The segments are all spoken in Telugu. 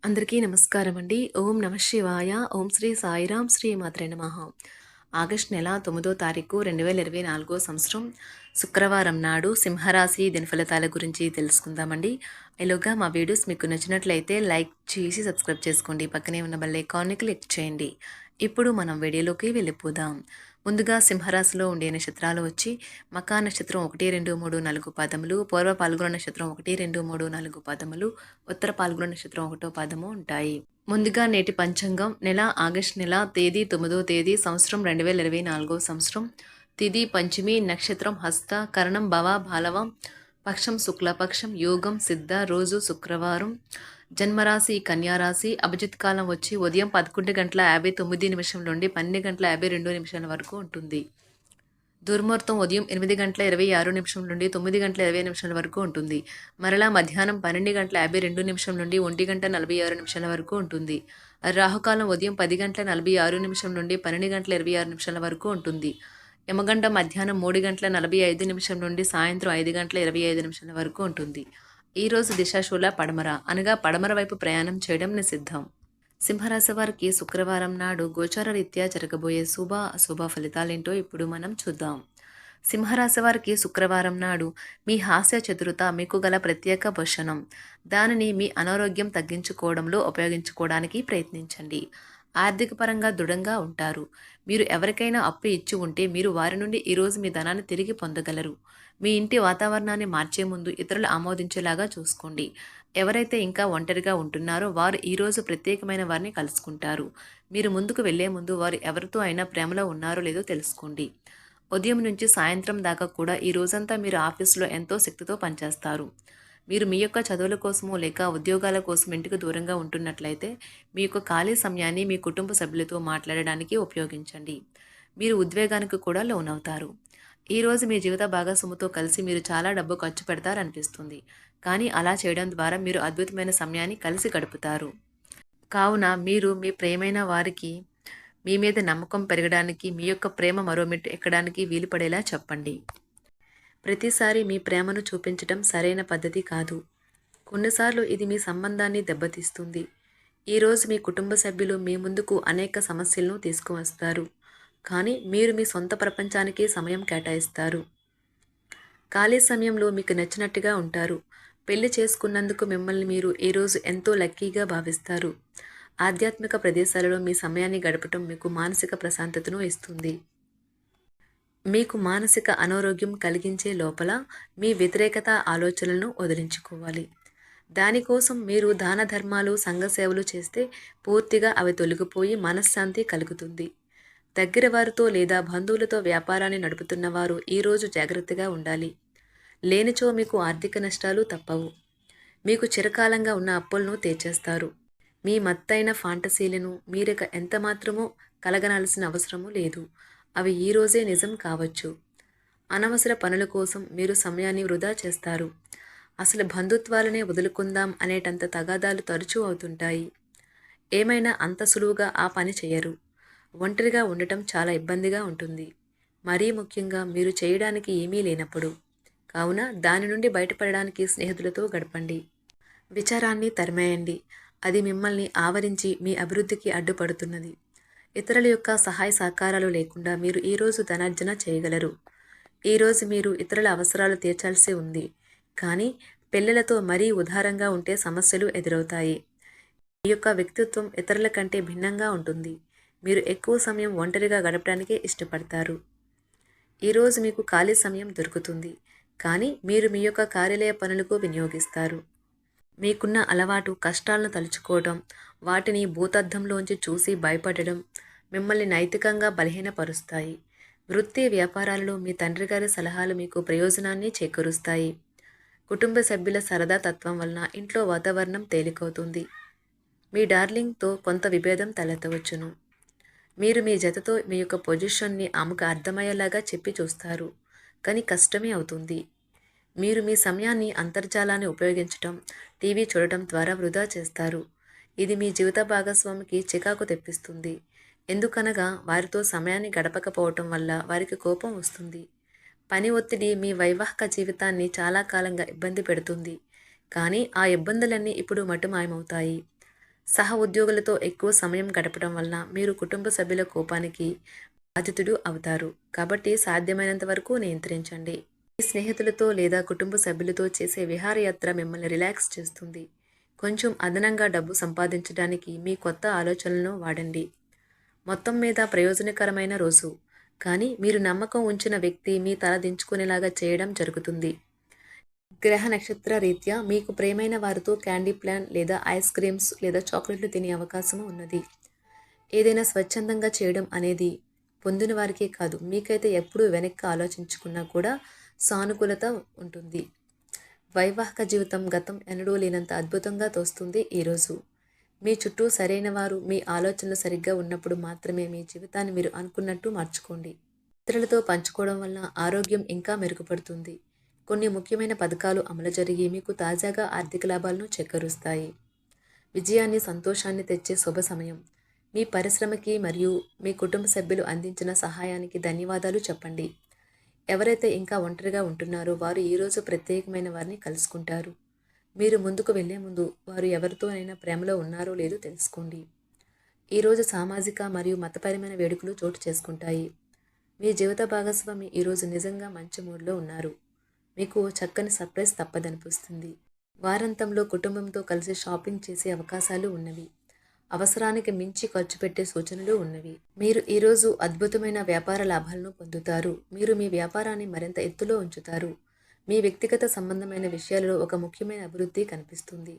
అందరికీ నమస్కారం అండి. ఓం నమః శివాయ. ఓం శ్రీ సాయిరాం శ్రీ మాత్రే నమః. ఆగస్టు నెల 9వ తారీఖు 2024 సంవత్సరం శుక్రవారం నాడు సింహరాశి దినఫలితాల గురించి తెలుసుకుందామండి. ఈలోగా మా వీడియోస్ మీకు నచ్చినట్లయితే లైక్ చేసి సబ్స్క్రైబ్ చేసుకోండి. పక్కనే ఉన్న బెల్ ఐకాన్ని క్లిక్ చేయండి. ఇప్పుడు మనం వీడియోలోకి వెళ్ళిపోదాం. ముందుగా సింహరాశిలో ఉండే నక్షత్రాలు వచ్చి మకా నక్షత్రం 1, 2, 3, 4 పాదములు, పూర్వ పాల్గొన నక్షత్రం 1, 2, 3, 4 పాదములు, ఉత్తర పాల్గొన నక్షత్రం 1వ పాదము ఉంటాయి. ముందుగా నేటి పంచాంగం నెల ఆగస్టు నెల తేదీ 9వ తేదీ సంవత్సరం 2024 సంవత్సరం తిథి పంచమి నక్షత్రం హస్త కరణం భవ బాలవం పక్షం శుక్లపక్షం యోగం సిద్ధ రోజు శుక్రవారం జన్మరాశి కన్యారాశి అభిజిత్ కాలం వచ్చి ఉదయం 11:59 నుండి 12:52 వరకు ఉంటుంది. దుర్ముహూర్తం ఉదయం 8:26 నుండి 9:20 వరకు ఉంటుంది. మరలా మధ్యాహ్నం 12:52 నుండి 1:46 వరకు ఉంటుంది. రాహుకాలం ఉదయం 10:46 నుండి 12:26 వరకు ఉంటుంది. యమగండం మధ్యాహ్నం 3:45 నుండి సాయంత్రం 5:25 వరకు ఉంటుంది. ఈరోజు దిశాశూల పడమర అనగా పడమర వైపు ప్రయాణం చేయడం నిషిద్ధం. సింహరాశి వారికి శుక్రవారం నాడు గోచార రీత్యా జరగబోయే శుభ అశుభ ఫలితాలేంటో ఇప్పుడు మనం చూద్దాం. సింహరాశి వారికి శుక్రవారం నాడు మీ హాస్య చతురత మీకు గల ప్రత్యేక భూషణం. దానిని మీ అనారోగ్యం తగ్గించుకోవడంలో ఉపయోగించుకోవడానికి ప్రయత్నించండి. ఆర్థిక పరంగా దృఢంగా ఉంటారు. మీరు ఎవరికైనా అప్పు ఇచ్చి ఉంటే మీరు వారి నుండి ఈరోజు మీ ధనాన్ని తిరిగి పొందగలరు. మీ ఇంటి వాతావరణాన్ని మార్చే ముందు ఇతరులు ఆమోదించేలాగా చూసుకోండి. ఎవరైతే ఇంకా ఒంటరిగా ఉంటున్నారో వారు ఈరోజు ప్రత్యేకమైన వారిని కలుసుకుంటారు. మీరు ముందుకు వెళ్లే ముందు వారు ఎవరితో అయినా ప్రేమలో ఉన్నారో లేదో తెలుసుకోండి. ఉదయం నుంచి సాయంత్రం దాకా కూడా ఈ రోజంతా మీరు ఆఫీసులో ఎంతో శక్తితో పనిచేస్తారు. మీరు మీ యొక్క చదువుల కోసమో లేక ఉద్యోగాల కోసం ఇంటికి దూరంగా ఉంటున్నట్లయితే మీ యొక్క ఖాళీ సమయాన్ని మీ కుటుంబ సభ్యులతో మాట్లాడడానికి ఉపయోగించండి. మీరు ఉద్వేగానికి కూడా లోనవుతారు. ఈరోజు మీ జీవిత భాగస్వామితో కలిసి మీరు చాలా డబ్బు ఖర్చు పెడతారనిపిస్తుంది. కానీ అలా చేయడం ద్వారా మీరు అద్భుతమైన సమయాన్ని కలిసి గడుపుతారు. కావున మీరు మీ ప్రియమైన వారికి మీ మీద నమ్మకం పెరగడానికి మీ యొక్క ప్రేమ మరో మెట్టు ఎక్కడానికి వీలు పడేలా చెప్పండి. ప్రతిసారి మీ ప్రేమను చూపించడం సరైన పద్ధతి కాదు. కొన్నిసార్లు ఇది మీ సంబంధాన్ని దెబ్బతీస్తుంది. ఈరోజు మీ కుటుంబ సభ్యులు మీ ముందుకు అనేక సమస్యలను తీసుకువస్తారు. కానీ మీరు మీ సొంత ప్రపంచానికి సమయం కేటాయిస్తారు. ఖాళీ సమయంలో మీకు నచ్చినట్టుగా ఉంటారు. పెళ్లి చేసుకున్నందుకు మిమ్మల్ని మీరు ఈరోజు ఎంతో లక్కీగా భావిస్తారు. ఆధ్యాత్మిక ప్రదేశాలలో మీ సమయాన్ని గడపటం మీకు మానసిక ప్రశాంతతను ఇస్తుంది. మీకు మానసిక అనారోగ్యం కలిగించే లోపల మీ వ్యతిరేకత ఆలోచనలను వదిలించుకోవాలి. దానికోసం మీరు దాన ధర్మాలు సంఘ సేవలు చేస్తే పూర్తిగా అవి తొలగిపోయి మనశ్శాంతి కలుగుతుంది. దగ్గర వారితో లేదా బంధువులతో వ్యాపారాన్ని నడుపుతున్న వారు ఈరోజు జాగ్రత్తగా ఉండాలి. లేనిచో మీకు ఆర్థిక నష్టాలు తప్పవు. మీకు చిరకాలంగా ఉన్న అప్పులను తీర్చేస్తారు. మీ మత్తైన ఫాంటసీలను మీరిక ఎంతమాత్రమూ కలగనాల్సిన అవసరమూ లేదు. అవి ఈరోజే నిజం కావచ్చు. అనవసర పనుల కోసం మీరు సమయాన్ని వృధా చేస్తారు. అసలు బంధుత్వాలనే వదులుకుందాం అనేటంత తగాదాలు తరచూ అవుతుంటాయి. ఏమైనా అంత సులువుగా ఆ పని చేయరు. ఒంటరిగా ఉండటం చాలా ఇబ్బందిగా ఉంటుంది. మరీ ముఖ్యంగా మీరు చేయడానికి ఏమీ లేనప్పుడు. కావున దాని నుండి బయటపడడానికి స్నేహితులతో గడపండి. విచారాన్ని తరిమేయండి. అది మిమ్మల్ని ఆవరించి మీ అభివృద్ధికి అడ్డుపడుతున్నది. ఇతరుల యొక్క సహాయ సహకారాలు లేకుండా మీరు ఈరోజు ధనార్జన చేయగలరు. ఈరోజు మీరు ఇతరుల అవసరాలు తీర్చాల్సి ఉంది. కానీ పిల్లలతో మరీ ఉదారంగా ఉంటే సమస్యలు ఎదురవుతాయి. మీ యొక్క వ్యక్తిత్వం ఇతరుల కంటే భిన్నంగా ఉంటుంది. మీరు ఎక్కువ సమయం ఒంటరిగా గడపడానికే ఇష్టపడతారు. ఈరోజు మీకు ఖాళీ సమయం దొరుకుతుంది. కానీ మీరు మీ యొక్క కార్యాలయ పనులకు వినియోగిస్తారు. మీకున్న అలవాటు కష్టాలను తలుచుకోవడం, వాటిని భూతద్దంలోంచి చూసి భయపడడం మిమ్మల్ని నైతికంగా బలహీనపరుస్తాయి. వృత్తి వ్యాపారాలలో మీ తండ్రి గారి సలహాలు మీకు ప్రయోజనాన్ని చేకూరుస్తాయి. కుటుంబ సభ్యుల సరదా తత్వం వలన ఇంట్లో వాతావరణం తేలికవుతుంది. మీ డార్లింగ్తో కొంత విభేదం తలెత్తవచ్చును. మీరు మీ జతతో మీ యొక్క పొజిషన్ని ఆమెకు అర్థమయ్యేలాగా చెప్పి చూస్తారు. కానీ కష్టమే అవుతుంది. మీరు మీ సమయాన్ని అంతర్జాలాన్ని ఉపయోగించటం, టీవీ చూడటం ద్వారా వృధా చేస్తారు. ఇది మీ జీవిత భాగస్వామికి చికాకు తెప్పిస్తుంది. ఎందుకనగా వారితో సమయాన్ని గడపకపోవటం వల్ల వారికి కోపం వస్తుంది. పని ఒత్తిడి మీ వైవాహిక జీవితాన్ని చాలా కాలంగా ఇబ్బంది పెడుతుంది. కానీ ఆ ఇబ్బందులన్నీ ఇప్పుడు మటుమాయమవుతాయి. సహ ఉద్యోగులతో ఎక్కువ సమయం గడపడం వలన మీరు కుటుంబ సభ్యుల కోపానికి బాధితుడు అవుతారు. కాబట్టి సాధ్యమైనంత వరకు నియంత్రించండి. మీ స్నేహితులతో లేదా కుటుంబ సభ్యులతో చేసే విహారయాత్ర మిమ్మల్ని రిలాక్స్ చేస్తుంది. కొంచెం అదనంగా డబ్బు సంపాదించడానికి మీ కొత్త ఆలోచనలను వాడండి. మొత్తం మీద ప్రయోజనకరమైన రోజు. కానీ మీరు నమ్మకం ఉంచిన వ్యక్తి మీ తల దించుకునేలాగా చేయడం జరుగుతుంది. గ్రహ నక్షత్ర రీత్యా మీకు ప్రియమైన వారితో క్యాండీ ప్లాన్ లేదా ఐస్ క్రీమ్స్ లేదా చాక్లెట్లు తినే అవకాశం ఉన్నది. ఏదైనా స్వచ్ఛందంగా చేయడం అనేది పొందిన వారికే కాదు, మీకైతే ఎప్పుడూ వెనక్కి ఆలోచించుకున్నా కూడా సానుకూలత ఉంటుంది. వైవాహిక జీవితం గతం ఎన్నడూ లేనంత అద్భుతంగా తోస్తుంది ఈరోజు. మీ చుట్టూ సరైన వారు, మీ ఆలోచనలు సరిగ్గా ఉన్నప్పుడు మాత్రమే మీ జీవితాన్ని మీరు అనుకున్నట్టు మార్చుకోండి. ఇతరులతో పంచుకోవడం వల్ల ఆరోగ్యం ఇంకా మెరుగుపడుతుంది. కొన్ని ముఖ్యమైన పథకాలు అమలు జరిగి మీకు తాజాగా ఆర్థిక లాభాలను చేకూరుస్తాయి. విజయాన్ని, సంతోషాన్ని తెచ్చే శుభ సమయం. మీ పరిశ్రమకి మరియు మీ కుటుంబ సభ్యులు అందించిన సహాయానికి ధన్యవాదాలు చెప్పండి. ఎవరైతే ఇంకా ఒంటరిగా ఉంటున్నారో వారు ఈరోజు ప్రత్యేకమైన వారిని కలుసుకుంటారు. మీరు ముందుకు వెళ్లే ముందు వారు ఎవరితోనైనా ప్రేమలో ఉన్నారో లేదో తెలుసుకోండి. ఈరోజు సామాజిక మరియు మతపరమైన వేడుకలు చోటు చేసుకుంటాయి. మీ జీవిత భాగస్వామి ఈరోజు నిజంగా మంచి మూడ్లో ఉన్నారు. మీకు చక్కని సర్ప్రైజ్ తప్పదనిపిస్తుంది. వారాంతంలో కుటుంబంతో కలిసి షాపింగ్ చేసే అవకాశాలు ఉన్నవి. అవసరానికి మించి ఖర్చు పెట్టే సూచనలు ఉన్నవి. మీరు ఈరోజు అద్భుతమైన వ్యాపార లాభాలను పొందుతారు. మీరు మీ వ్యాపారాన్ని మరింత ఎత్తులో ఉంచుతారు. మీ వ్యక్తిగత సంబంధమైన విషయాలలో ఒక ముఖ్యమైన అభివృద్ధి కనిపిస్తుంది.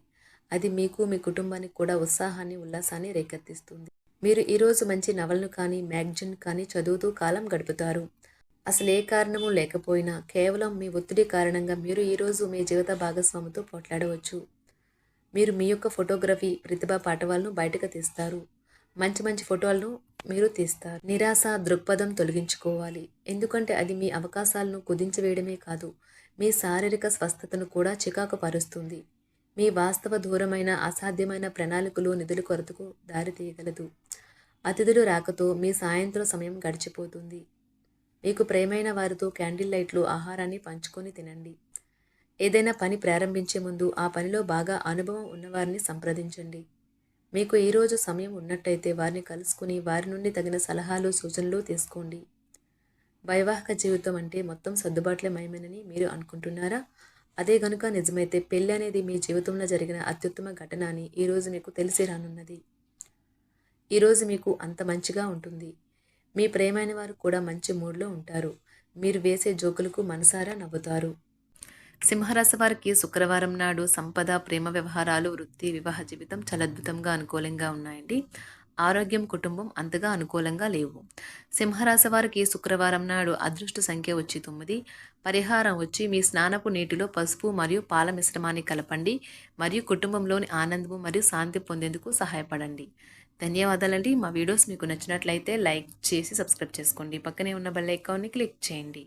అది మీకు, మీ కుటుంబానికి కూడా ఉత్సాహాన్ని, ఉల్లాసాన్ని రేకెత్తిస్తుంది. మీరు ఈరోజు మంచి నవలను కానీ, మ్యాగజైన్ కానీ చదువుతూ కాలం గడుపుతారు. అసలు ఏ కారణము లేకపోయినా కేవలం మీ ఒత్తిడి కారణంగా మీరు ఈరోజు మీ జీవిత భాగస్వామితో పోట్లాడవచ్చు. మీరు మీ యొక్క ఫోటోగ్రఫీ ప్రతిభా పాఠవాలను బయటకు తీస్తారు. మంచి మంచి ఫోటోలను మీరు తీస్తారు. నిరాశ దృక్పథం తొలగించుకోవాలి. ఎందుకంటే అది మీ అవకాశాలను కుదించివేయడమే కాదు, మీ శారీరక స్వస్థతను కూడా చికాకు పరుస్తుంది. మీ వాస్తవ దూరమైన అసాధ్యమైన ప్రణాళికలు నిధుల కొరతకు దారితీయగలదు. అతిథులు రాకతో మీ సాయంత్రం సమయం గడిచిపోతుంది. మీకు ప్రియమైన వారితో క్యాండిల్ లైట్లు, ఆహారాన్ని పంచుకొని తినండి. ఏదైనా పని ప్రారంభించే ముందు ఆ పనిలో బాగా అనుభవం ఉన్నవారిని సంప్రదించండి. మీకు ఈరోజు సమయం ఉన్నట్టయితే వారిని కలుసుకుని వారి నుండి తగిన సలహాలు, సూచనలు తీసుకోండి. వైవాహిక జీవితం అంటే మొత్తం సర్దుబాట్లే మయమేనని మీరు అనుకుంటున్నారా? అదే గనుక నిజమైతే పెళ్ళి అనేది మీ జీవితంలో జరిగిన అత్యుత్తమ ఘటన అని ఈరోజు మీకు తెలిసి రానున్నది. ఈరోజు మీకు అంత మంచిగా ఉంటుంది. మీ ప్రియమైన వారు కూడా మంచి మూడ్లో ఉంటారు. మీరు వేసే జోకులకు మనసారా నవ్వుతారు. సింహరాశి వారికి శుక్రవారం నాడు సంపద, ప్రేమ వ్యవహారాలు, వృత్తి, వివాహ జీవితం చాలా అద్భుతంగా అనుకూలంగా ఉన్నాయండి. ఆరోగ్యం, కుటుంబం అంతగా అనుకూలంగా లేవు. సింహరాశి వారికి శుక్రవారం నాడు అదృష్ట సంఖ్య వచ్చి 9. పరిహారం వచ్చి మీ స్నానపు నీటిలో పసుపు మరియు పాల మిశ్రమాన్ని కలపండి మరియు కుటుంబంలోని ఆనందము మరియు శాంతి పొందేందుకు సహాయపడండి. ధన్యవాదాలండి. మా వీడియోస్ మీకు నచ్చినట్లయితే లైక్ చేసి సబ్స్క్రైబ్ చేసుకోండి. పక్కనే ఉన్న బెల్ ఐకాన్ని క్లిక్ చేయండి.